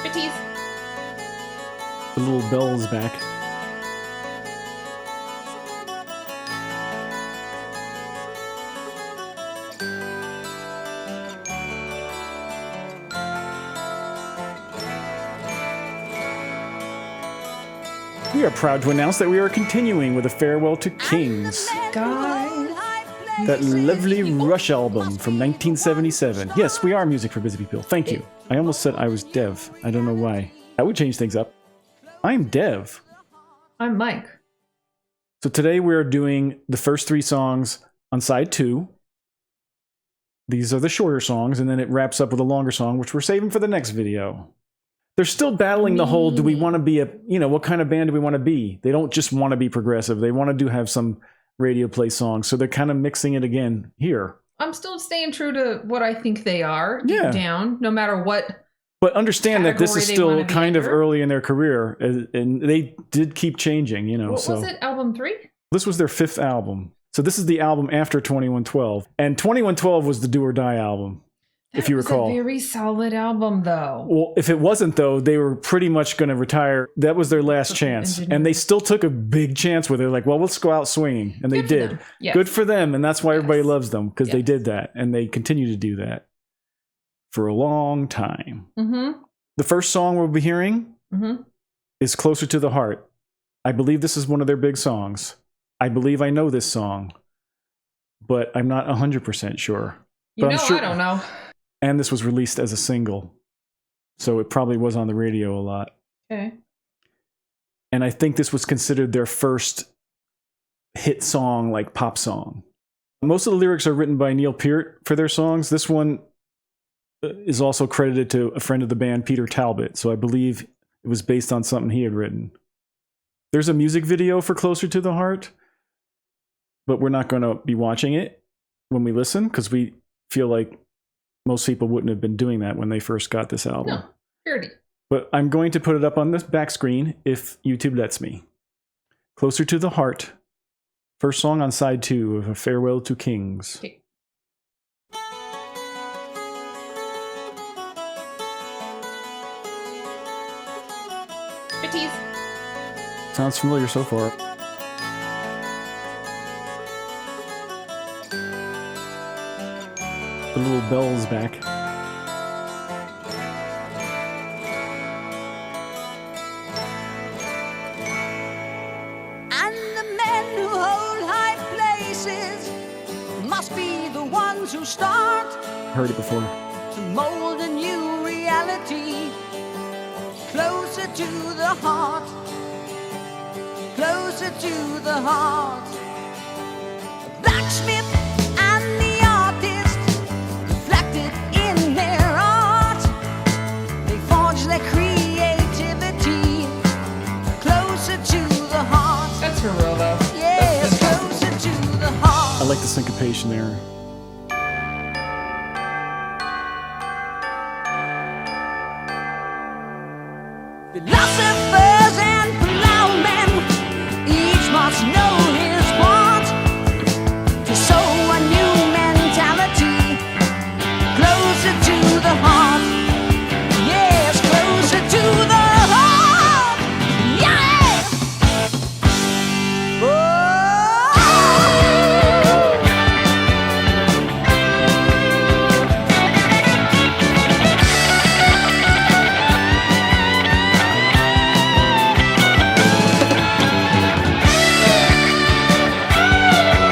Pretties. The little bell's back. We are proud to announce that we are continuing with a Farewell to Kings. Guys. That lovely Rush album from 1977. Yes, we are music for busy people. Thank you. I almost said I was Dev. I don't know why. That would change things up. I'm Dev. I'm Mike. So today we're doing the first 3 songs on side 2. These are the shorter songs, and then it wraps up with a longer song, which we're saving for the next video. They're still battling the whole, do we want to be what kind of band do we want to be? They don't just want to be progressive. They want to have some radio play songs. So they're kind of mixing it again here. I'm still staying true to what I think they are deep down, no matter what. But understand that this is still kind of under. early in their career, and they did keep changing, What was it? Album 3? This was their 5th album. So this is the album after 2112. And 2112 was the Do or Die album, if you recall. That was a very solid album, though. Well, if it wasn't, though, they were pretty much going to retire. That was their last chance. And they still took a big chance with it. Like, well, let's go out swinging. And they did. Yes. Good for them. And that's why everybody loves them, because they did that. And they continue to do that for a long time. Mm-hmm. The first song we'll be hearing is Closer to the Heart. I believe this is one of their big songs. I believe I know this song, but I'm not 100% sure. But I don't know. And this was released as a single, so it probably was on the radio a lot. Okay. And I think this was considered their first hit song, like pop song. Most of the lyrics are written by Neil Peart for their songs. This one is also credited to a friend of the band, Peter Talbot, so I believe it was based on something he had written. There's a music video for Closer to the Heart, but we're not going to be watching it when we listen, because we feel like most people wouldn't have been doing that when they first got this album. No, purity. But I'm going to put it up on the back screen if YouTube lets me. Closer to the Heart. First song on side 2 of A Farewell to Kings. Okay. Pretties. Sounds familiar so far. The little bell's back. And the men who hold high places must be the ones who start Heard it before. to mold a new reality. Closer to the heart, closer to the heart. The blacksmith and the artist reflected in their art. They forge their creativity closer to the heart. That's for real, though. Yes, closer to the heart. I like the syncopation there. Philosophers and plowmen each must know his part to sow a new mentality closer to the heart. Yes, closer to the heart. Yeah.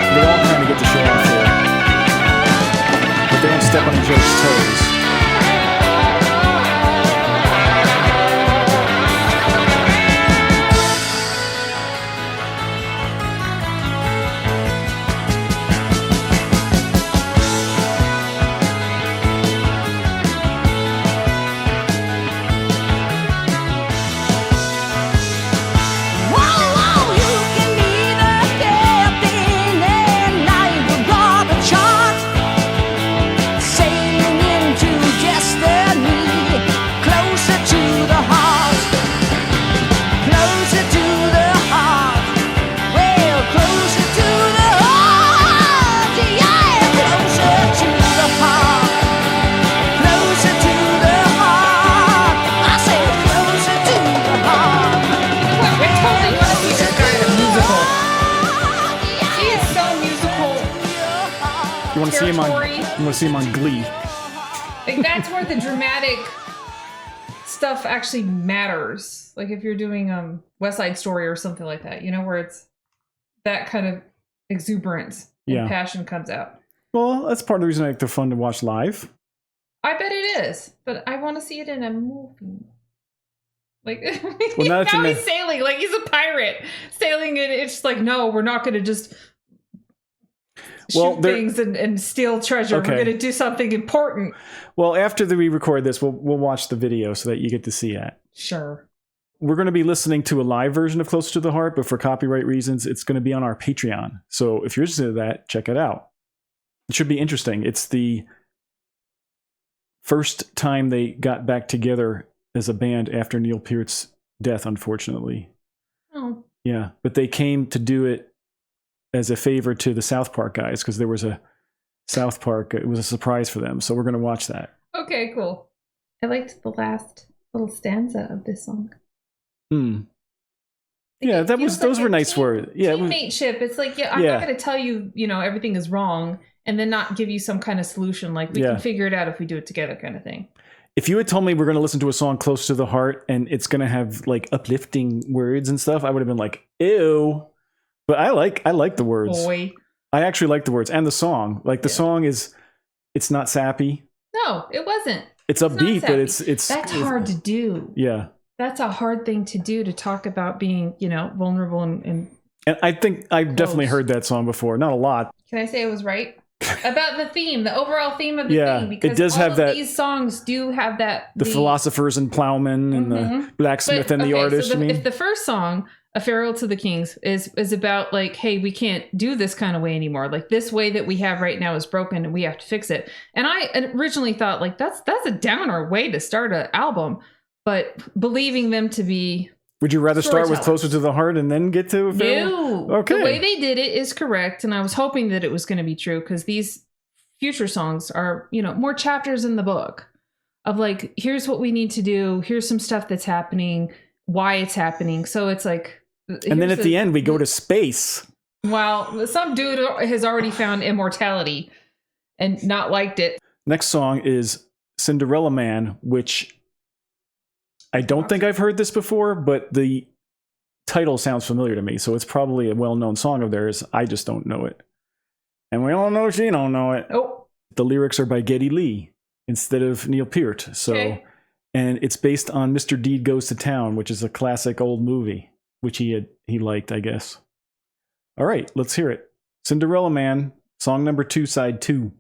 They all kind of get to show off there. But they don't step on each other's toes. Whoa, you can be the captain and I will draw the chart, sailing into I'm gonna see him on Glee. Like, that's where the dramatic stuff actually matters. Like, if you're doing West Side Story or something like that, you know, where it's that kind of exuberance and passion comes out. Well, that's part of the reason I think they're fun to watch live. I bet it is, but I want to see it in a movie. Like, well, now he's sailing, like he's a pirate sailing, and it's like, no, we're not going to just shoot things and steal treasure. Okay. We're going to do something important. Well, after we record this, we'll watch the video so that you get to see that. Sure. We're going to be listening to a live version of Closer to the Heart, but for copyright reasons, it's going to be on our Patreon. So if you're interested in that, check it out. It should be interesting. It's the first time they got back together as a band after Neil Peart's death, unfortunately. Oh. Yeah, but they came to do it as a favor to the South Park guys because there was a South Park. It was a surprise for them. So we're going to watch that. Okay, cool. I liked the last little stanza of this song. Yeah, those were nice words. Yeah, teammateship. It's like, I'm not going to tell you, everything is wrong and then not give you some kind of solution. Like, we can figure it out if we do it together, kind of thing. If you had told me we're going to listen to a song Close to the Heart and it's going to have like uplifting words and stuff, I would have been like, ew. But I like the words. Boy. I actually like the words and the song. Like the song it's not sappy. No, it wasn't. It's upbeat, but it's that's hard to do. Yeah. That's a hard thing to do, to talk about being, vulnerable and I think I've definitely heard that song before. Not a lot. Can I say I was right? About the theme, the overall theme of the thing. Because it does have that. These songs do have that. The philosophers and plowmen and the blacksmith and the artist. So if the first song, A Farewell to the Kings, is about like, hey, we can't do this kind of way anymore. Like, this way that we have right now is broken and we have to fix it. And I originally thought, like, that's a downer way to start an album. But believing them to be... Would you rather start with Closer to the Heart and then get to... No. Okay. The way they did it is correct. And I was hoping that it was going to be true because these future songs are, more chapters in the book of like, here's what we need to do. Here's some stuff that's happening, why it's happening. So it's like... And then at the end, we go to space. Well, some dude has already found immortality and not liked it. Next song is Cinderella Man, which... I don't think I've heard this before, but the title sounds familiar to me, so it's probably a well-known song of theirs. I just don't know it. And we all know she don't know it. Oh. The lyrics are by Geddy Lee instead of Neil Peart. So, and it's based on Mr. Deed Goes to Town, which is a classic old movie, which he liked, I guess. All right, let's hear it. Cinderella Man, song number 2, side 2.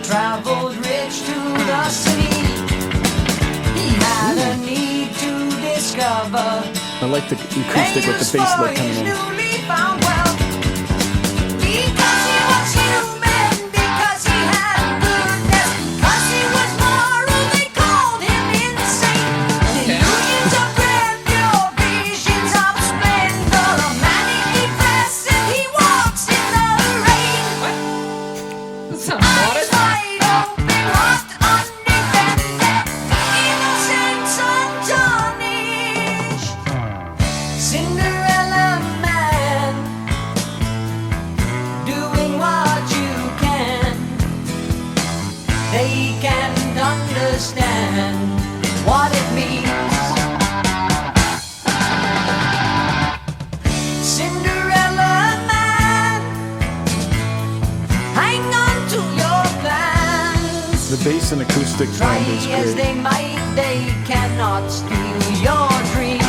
Traveled rich to the city. He had a need to discover. I like the acoustic with the bass lick coming in. Newly found wealth. Because he was human, because he had goodness, because he was moral, they called him insane. Illusions of grandeur, visions of splendor, a manic depressive, he walks in the rain. What? That sounds modest. Cinderella Man, doing what you can. They can't understand what it means. Cinderella Man, hang on to your plans. The bass and acoustic blend is great. As they might, they cannot steal your dreams.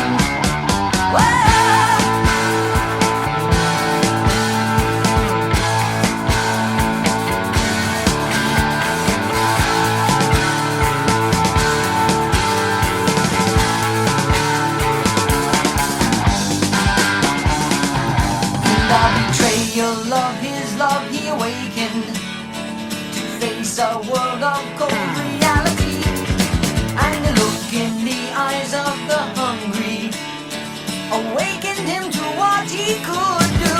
Love his love, he awakened to face a world of cold reality. And the look look in the eyes of the hungry awakened him to what he could do.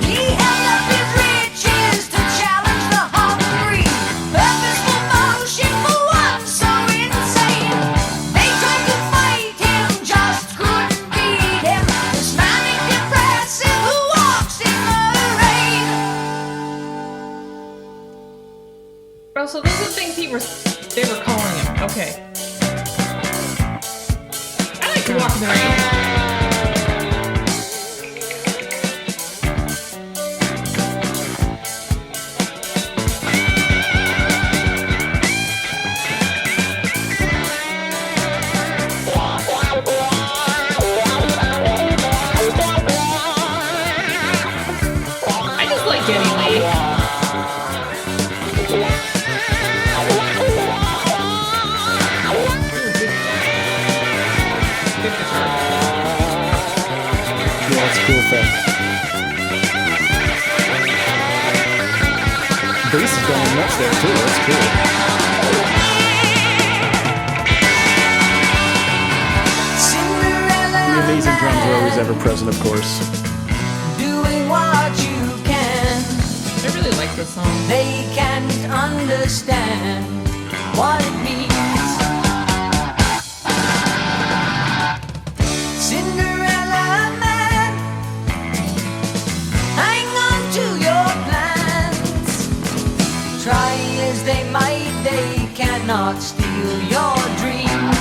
He held up his riches to challenge the hungry. Purposeful motion for one so insane. They tried to fight him, just couldn't beat him. This manic depressive who walks in the rain. Oh, so those are the things they were calling him. Okay. I like to walk in the rain. I just like Geddy Lee. Good guitar. Yeah, it's cool effect. Bass is going nuts there too. That's cool. Cinderella The amazing drums are always Man, ever present, of course. doing what you can. I really like this song. They can't understand what it means. Cinderella Man, hang on to your plans. Try as they might, they cannot steal your dreams.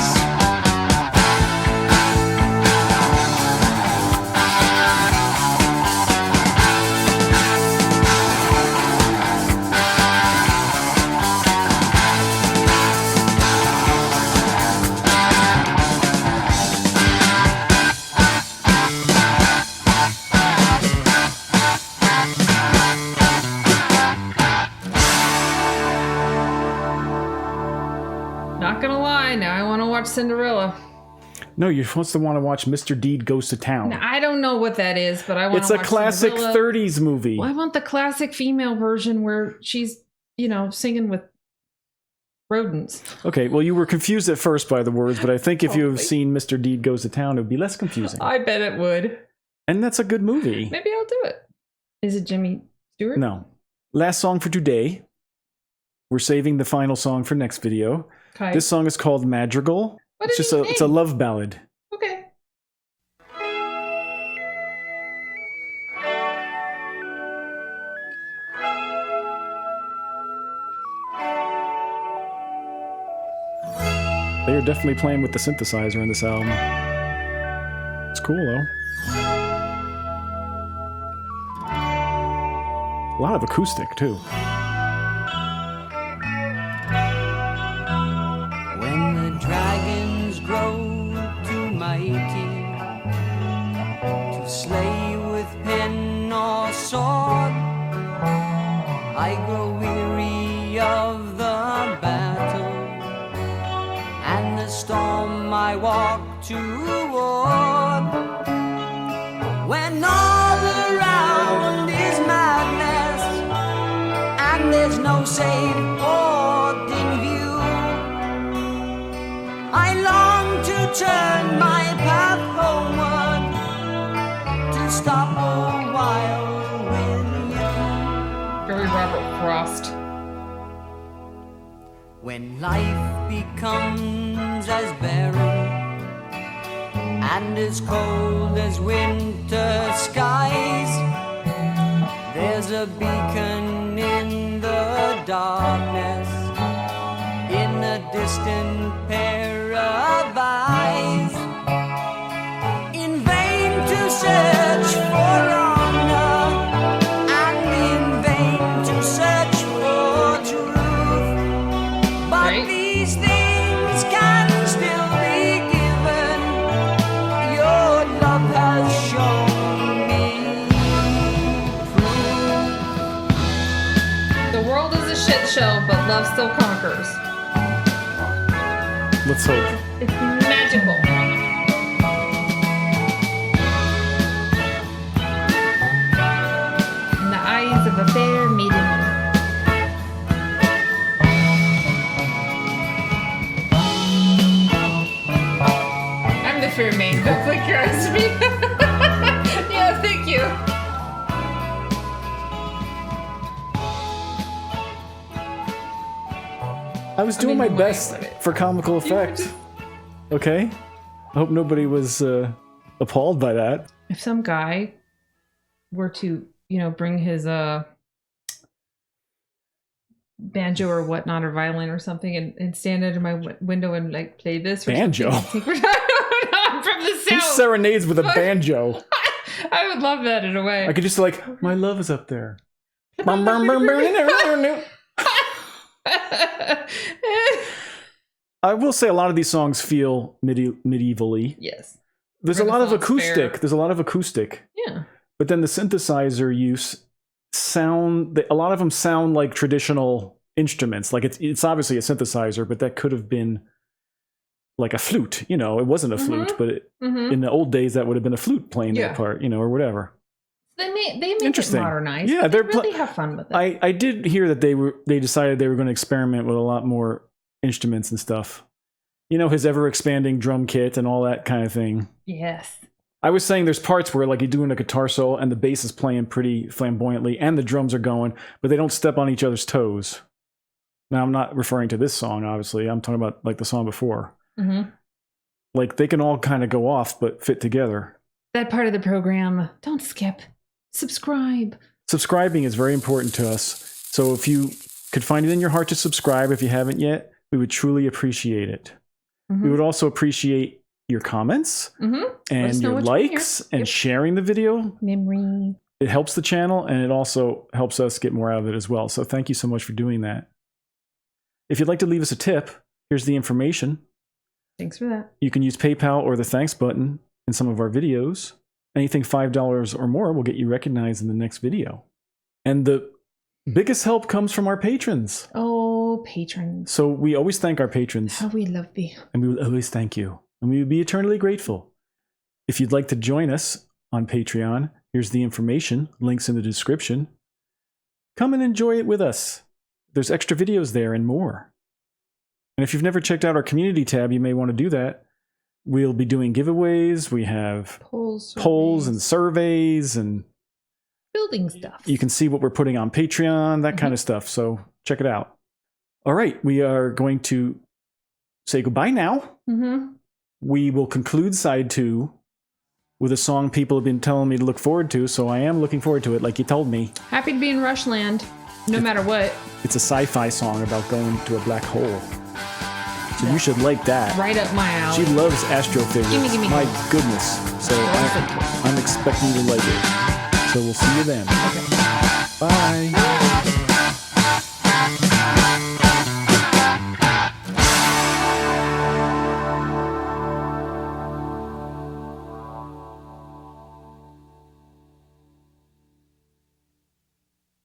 Not gonna lie, now I want to watch Cinderella. No, you're supposed to want to watch Mr. Deed Goes to Town. Now, I don't know what that is, but I want It's to a watch classic Cinderella. 30s movie. Well, I want the classic female version where she's, singing with rodents. Okay, well, you were confused at first by the words, but I think if you've Totally. seen Mr. Deed Goes to Town, it would be less confusing. I bet it would. And that's a good movie. Maybe I'll do it. Is it Jimmy Stewart? No. Last song for today. We're saving the final song for next video. Okay. This song is called Madrigal. What It's did just he it's a name? love ballad. Okay. They are definitely playing with the synthesizer in this album. It's cool though. A lot of acoustic too. When the dragons grow too mighty to slay with pen or sword, I grow weary of the battle and the storm I walk toward. When all around is madness and there's no safe port in view, I long to turn my path homeward, to stop a while with you. Very Robert Frost. When life becomes as barren and as cold as winter skies, there's a beacon in the darkness, in a distant pair of eyes. In vain to search for honor, and in vain to search for truth. But Right. these things can still be given. Your love has shown me proof. The world is a shit show, but love still conquers. Let's hope. It's magical. In the eyes of a fair maiden. it for me. Go click your recipe. Yeah, thank you. I was doing my why best would it? for comical effect. Okay? I hope nobody was appalled by that. If some guy were to, bring his banjo or whatnot or violin or something and stand under my window and like play this or Banjo? something, I'm from the Who south. serenades with a banjo? I would love that in a way. I could just like, my love is up there. I will say a lot of these songs feel medievally. Yes. There's a lot of Renaissance acoustic. fair. There's a lot of acoustic. Yeah. But then the synthesizer use a lot of them sound like traditional instruments. Like it's obviously a synthesizer, but that could have been like a flute. It wasn't a flute, but in the old days that would have been a flute playing that part, or whatever. They make it Interesting. modernized. Yeah, they they're really have fun with it. I did hear that they decided they were going to experiment with a lot more instruments and stuff. His ever expanding drum kit and all that kind of thing. Yes. I was saying there's parts where like you're doing a guitar solo and the bass is playing pretty flamboyantly and the drums are going, but they don't step on each other's toes. Now I'm not referring to this song, obviously. I'm talking about like the song before. Mm-hmm. Like they can all kind of go off but fit together. That part of the program, don't skip. Subscribe. Subscribing is very important to us. So if you could find it in your heart to subscribe if you haven't yet, we would truly appreciate it. Mm-hmm. We would also appreciate your comments and your likes and sharing the video. Memory. It helps the channel and it also helps us get more out of it as well. So thank you so much for doing that. If you'd like to leave us a tip, here's the information. Thanks for that. You can use PayPal or the thanks button in some of our videos. Anything $5 or more will get you recognized in the next video. And the biggest help comes from our patrons. Oh, patrons. So we always thank our patrons. How we love thee. And we will always thank you. And we will be eternally grateful. If you'd like to join us on Patreon, here's the information, links in the description. Come and enjoy it with us. There's extra videos there and more. And if you've never checked out our community tab, you may want to do that. We'll be doing giveaways. We have polls and surveys, and building stuff. you can see what we're putting on Patreon, that kind of stuff. So check it out. All right, we are going to say goodbye now. We will conclude side 2 with a song people have been telling me to look forward to, so I am looking forward to it, like you told me. Happy to be in Rushland, no matter what. It's a sci-fi song about going to a black hole. So you should like that. Right up my alley. She loves astrophysics. Gimme. My goodness. So I'm expecting you to like it. So we'll see you then. Okay. Bye.